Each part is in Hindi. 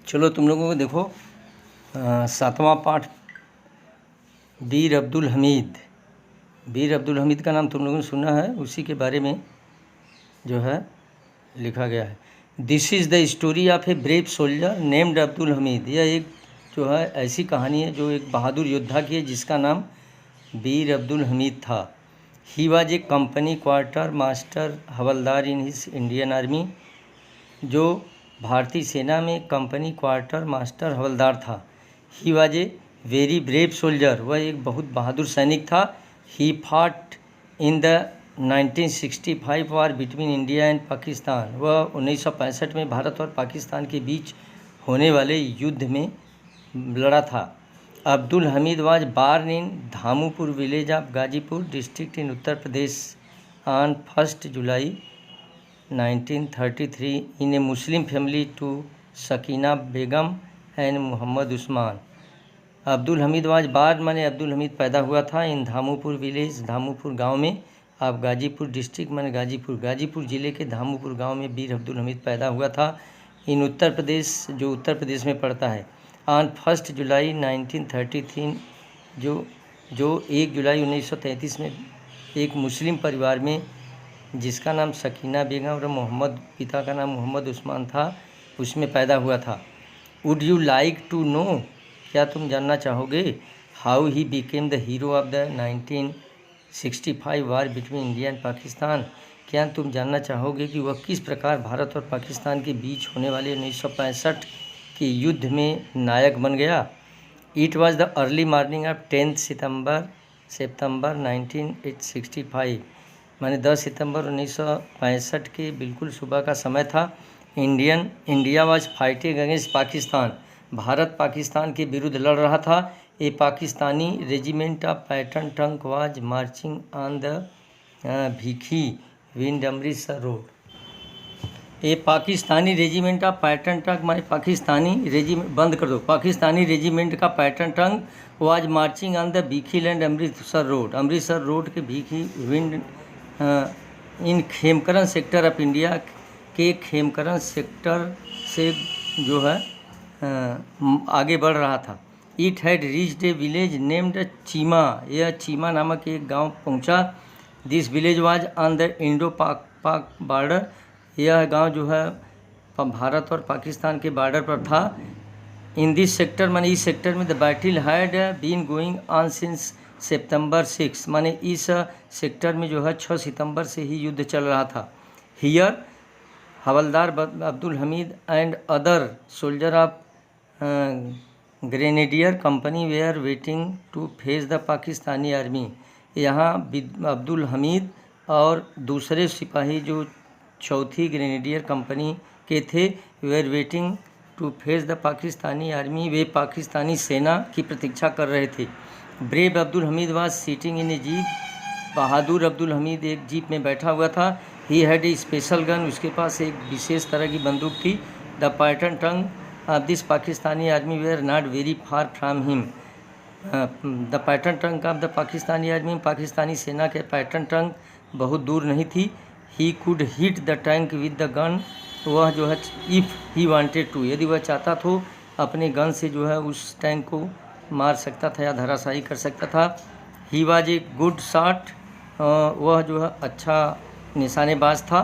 चलो तुम लोगों को देखो, सातवां पाठ बीर अब्दुल हमीद। बीर अब्दुल हमीद का नाम तुम लोगों ने सुना है, उसी के बारे में जो है लिखा गया है। This is the story of a brave soldier named Abdul Hamid. यह एक जो है ऐसी कहानी है जो एक बहादुर योद्धा की है जिसका नाम बीर अब्दुल हमीद था। He was A company quarter master havildar in his Indian army. जो भारतीय सेना में कंपनी क्वार्टर मास्टर हवलदार था। He was a very brave soldier. वह एक बहुत बहादुर सैनिक था। ही फाट in the 1965 war between India and Pakistan. वह 1965 में भारत और पाकिस्तान के बीच होने वाले युद्ध में लड़ा था। Abdul Hamid was born in Dhamupur village of Ghazipur district in Uttar Pradesh on 1 July 1933 in a Muslim family to Sakina Begum and Mohammad Usman. Abdul Hamid was born माने अब्दुल हमीद पैदा हुआ था इन धामूपुर विलेज, धामूपुर गांव में। अब गाजीपुर डिस्ट्रिक्ट माने गाजीपुर ज़िले के धामूपुर गांव में बीर अब्दुल हमीद पैदा हुआ था। इन उत्तर प्रदेश, जो उत्तर प्रदेश में पड़ता है। ऑन 1 जुलाई 1933 जो 1 जुलाई 1933 में एक मुस्लिम परिवार में जिसका नाम सकीना बेगम और मोहम्मद, पिता का नाम मोहम्मद उस्मान था, उसमें पैदा हुआ था। Would you like to know, क्या तुम जानना चाहोगे, how he became the hero of the 1965 war between India and Pakistan. क्या तुम जानना चाहोगे कि वह किस प्रकार भारत और पाकिस्तान के बीच होने वाले 1965 के युद्ध में नायक बन गया। It was the early morning of 10 सितंबर 1965 माने 10 सितंबर 1965 के बिल्कुल सुबह का समय था। India was fighting against Pakistan. Bharat Pakistan के विरुद्ध लड़ रहा था। A Pakistani regiment of Patton tank was marching on the Bhikhiwind Amritsar road. A Pakistani regiment of Patton tank माने पाकिस्तानी रेजिमेंट, बंद कर दो, पाकिस्तानी रेजिमेंट का Patton tank was marching on the Bhikhi land Amritsar road. Amritsar road के Bhikhiwind in Khemkaran sector of India के खेमकरन सेक्टर से जो है आगे बढ़ रहा था। It had reached A village named Cheema. यह चीमा नामक एक गांव पहुंचा। This village was on the Indo पाक बॉर्डर। यह गांव जो है भारत और पाकिस्तान के बॉर्डर पर था। इन दिस सेक्टर माने इस सेक्टर में the battle had been going on since September 6 माने इस सेक्टर में जो है 6 सितंबर से ही युद्ध चल रहा था। Here Havildar Abdul Hamid and other soldier of grenadier company were waiting to face the Pakistani army. यहाँ अब्दुल हमीद और दूसरे सिपाही जो चौथी ग्रेनेडियर कंपनी के थे, were waiting to face the Pakistani army, वे पाकिस्तानी सेना की प्रतीक्षा कर रहे थे। Brave Abdul Hamid was sitting in a jeep. बहादुर अब्दुल हमीद एक जीप में बैठा हुआ था। He had a special gun. उसके पास एक विशेष तरह की बंदूक थी। The Patton tank of this Pakistani army were not very far from him. The Patton tank of the Pakistani army, Pakistani सेना के पैटर्न टंक बहुत दूर नहीं थी। He could hit the tank with the gun. वह जो है इफ़ ही वांटेड टू, यदि वह चाहता तो अपने गन से जो है उस टैंक को मार सकता था या धराशायी कर सकता था। He was a good shot. वह जो है अच्छा निशानेबाज था।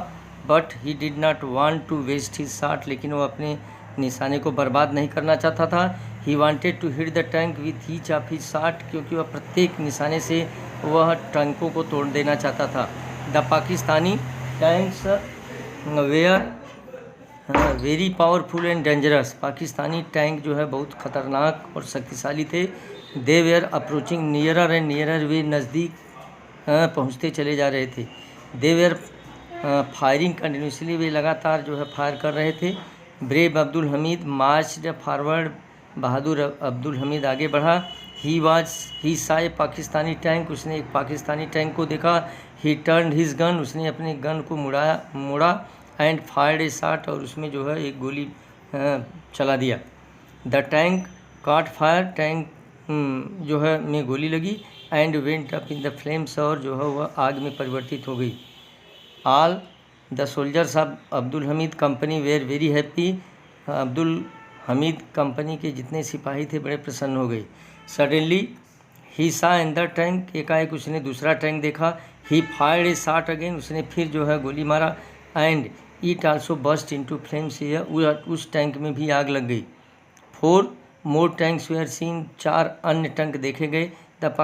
But he did not want to waste his shot, लेकिन वह अपने निशाने को बर्बाद नहीं करना चाहता था। He wanted to hit the tank with each of his shot, क्योंकि वह प्रत्येक निशाने से वह टैंकों को तोड़ देना चाहता था। The Pakistani tanks were very powerful and dangerous. पाकिस्तानी टैंक जो है बहुत ख़तरनाक और शक्तिशाली थे। They were approaching nearer and nearer, वे नज़दीक पहुंचते चले जा रहे थे। दे वेयर फायरिंग कंटिन्यूसली, वे लगातार जो है फायर कर रहे थे। Brave Abdul Hamid marched forward. बहादुर अब्दुल हमीद आगे बढ़ा। ही सा ए पाकिस्तानी टैंक, उसने एक पाकिस्तानी टैंक को देखा। ही टर्न्ड हिज गन, उसने अपने गन को मुड़ा एंड फायर्ड ए शॉट, और उसमें जो है एक गोली चला दिया। The tank cot fire, tank जो है में गोली लगी। And went up in the flames, और जो है वह आग में परिवर्तित हो गई। All the soldiers of Abdul Hamid company were very happy. Abdul Hamid company के जितने सिपाही थे बड़े प्रसन्न हो गए। सडनली ही सा इन द टैंक, एकाएक उसने दूसरा टैंक देखा। He fired a shot again, उसने फिर जो है गोली मारा। And it also burst into flames, उस टैंक में भी आग लग गई। 4 मोर टैंक्स वेयर सीन, 4 अन्य टैंक देखे गए। The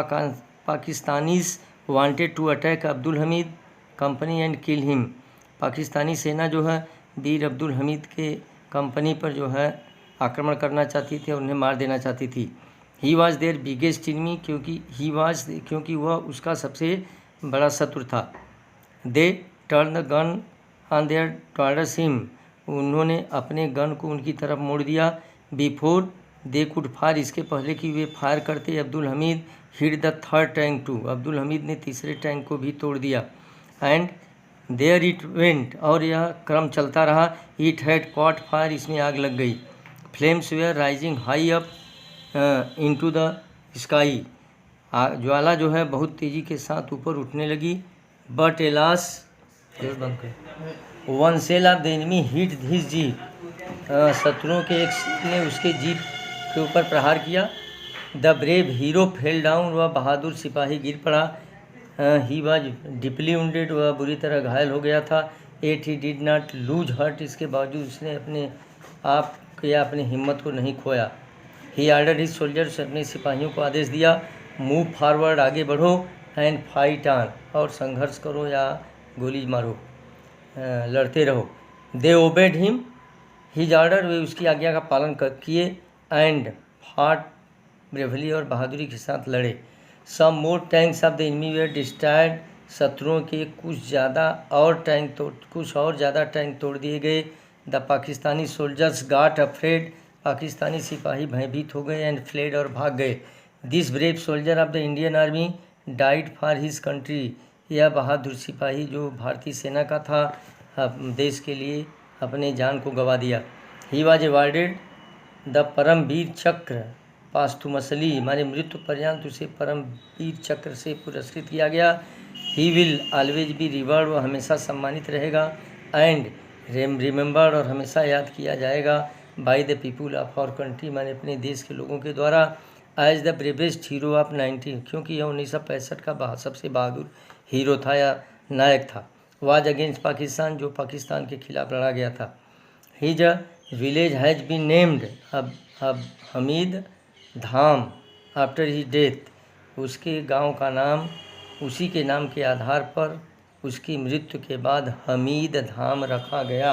Pakistanis wanted to attack Abdul Hamid company and kill him, Pakistani सेना जो है वीर अब्दुल हमीद के कंपनी पर जो है आक्रमण करना चाहती थी और उन्हें मार देना चाहती थी। He was their biggest enemy, क्योंकि वह उसका सबसे बड़ा शत्रु था। They turn the gun on their towards him, उन्होंने अपने गन को उनकी तरफ मोड़ दिया। बिफोर दे कुड फायर, इसके पहले कि वे फायर करते, Abdul Hamid hit the third tank too, Abdul Hamid ने तीसरे टैंक को भी तोड़ दिया। एंड देयर इट वेंट, और यह क्रम चलता रहा। इट हैड कॉट फायर, इसमें आग लग गई। Flames were rising high up into the sky, ज्वाला जो है बहुत तेज़ी के साथ ऊपर उठने लगी। But alas one shell of the enemy hit his jeep, शत्रुओं के एक सेल ने उसके जीप के ऊपर प्रहार किया। The brave hero fell down, वह बहादुर सिपाही गिर पड़ा। ही वॉज डिपली वुंडेड, वह बुरी तरह घायल हो गया था। Yet he did not lose heart, इसके बावजूद उसने अपने आप या अपनी हिम्मत को नहीं खोया। ही आर्डर हिज सोल्जर्स, अपने सिपाहियों को आदेश दिया, मूव फॉरवर्ड, आगे बढ़ो, एंड फाइट ऑन, और संघर्ष करो या गोली मारो, लड़ते रहो। दे ओबेड हिम हिज आर्डर, वे उसकी आज्ञा का पालन किए। एंड फाट ब्रेवली, और बहादुरी के साथ लड़े। Some more tanks of the enemy were destroyed, शत्रुओं के कुछ और ज़्यादा टैंक तोड़ दिए गए। The Pakistani soldiers got afraid, पाकिस्तानी सिपाही भयभीत हो गए। एंड फ्लेड, और भाग गए। This brave soldier of the Indian army died for his country, यह बहादुर सिपाही जो भारतीय सेना का था देश के लिए अपने जान को गंवा दिया। He was awarded the Paramvir Chakra posthumously, माने मृत्यु पर्यंत उसे परमवीर चक्र से पुरस्कृत किया गया। He will always be reward, वह हमेशा सम्मानित रहेगा। एंड रिमेंबर्ड, और हमेशा याद किया जाएगा। By the people of our country, माने अपने देश के लोगों के द्वारा। As the bravest hero of 19, क्योंकि यह 1965 का सबसे बहादुर हीरो था या नायक था। वाज अगेंस्ट पाकिस्तान, जो पाकिस्तान के खिलाफ लड़ा गया था। His village has been named अब Hamid Dham after his death, उसके गांव का नाम उसी के नाम के आधार पर उसकी मृत्यु के बाद हमीद धाम रखा गया।